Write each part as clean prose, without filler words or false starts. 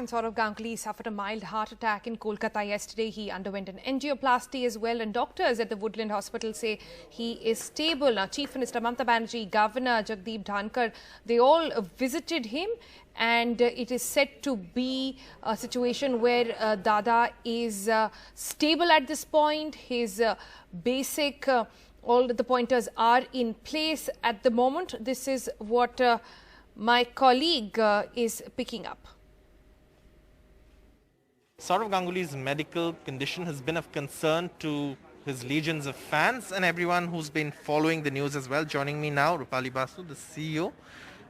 and Saurav Ganguly suffered a mild heart attack in Kolkata yesterday. He underwent an angioplasty as well, and doctors at the Woodland Hospital say he is stable. Now, Chief Minister Mamata Banerjee, Governor Jagdeep Dhankar, they all visited him, and it is said to be a situation where Dada is stable at this point. His basic, all the pointers are in place at the moment. This is what my colleague is picking up. Saurav Ganguly's medical condition has been of concern to his legions of fans and everyone who's been following the news as well. Joining me now, Roopali Basu, the CEO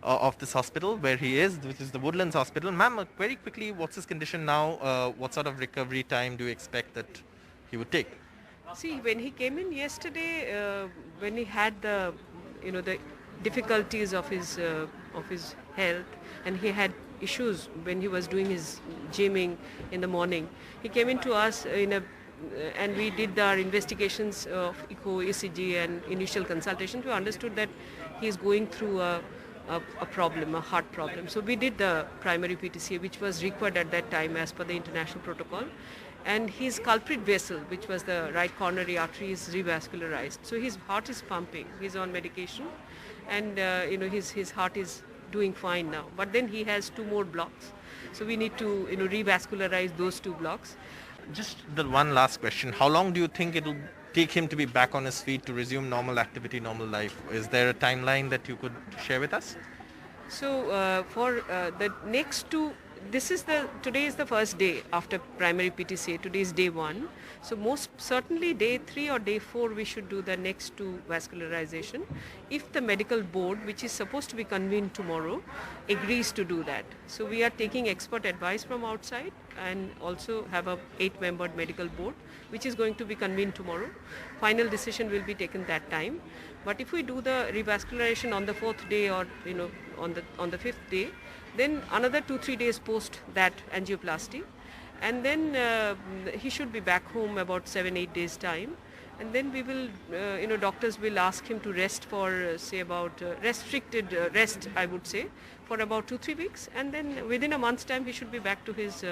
of this hospital where he is, which is the Woodlands Hospital. Ma'am, very quickly, what's his condition now? What sort of recovery time do you expect that he would take? See, when he came in yesterday, when he had the difficulties of his health, and he had issues when he was doing his gymming in the morning, he came in to us and we did our investigations of echo, ECG, and initial consultations. We understood that he is going through a problem, a heart problem. So we did the primary PTCA, which was required at that time as per the international protocol. And his culprit vessel, which was the right coronary artery, is revascularized. So his heart is pumping. He's on medication, and his heart is doing fine now. But then he has 2 more blocks. So we need to revascularize those 2 blocks. Just the one last question. How long do you think it will take him to be back on his feet to resume normal activity, normal life? Is there a timeline that you could share with us? So for the next 2, today is the first day after primary PTCA. Today is day 1. So most certainly day 3 or day 4 we should do the next 2 vascularization, if the medical board, which is supposed to be convened tomorrow, agrees to do that. So we are taking expert advice from outside and also have a 8-membered medical board which is going to be convened tomorrow. Final decision will be taken that time. But if we do the revascularization on the 4th day or on the 5th day, then another 2-3 days post that angioplasty, and then he should be back home about 7-8 days time, and then we will doctors will ask him to rest for say about restricted rest, I would say, for about 2-3 weeks, and then within a month's time he should be back to his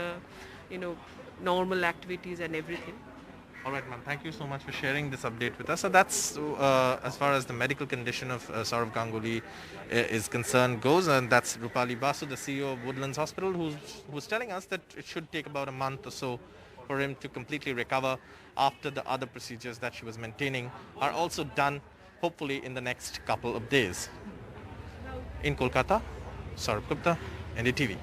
normal activities and everything. All right, ma'am. Thank you so much for sharing this update with us. So that's as far as the medical condition of Saurav Ganguly is concerned goes, and that's Roopali Basu, the CEO of Woodlands Hospital, who's telling us that it should take about a month or so for him to completely recover after the other procedures that she was maintaining are also done, hopefully in the next couple of days. In Kolkata, Saurabh Gupta, NDTV.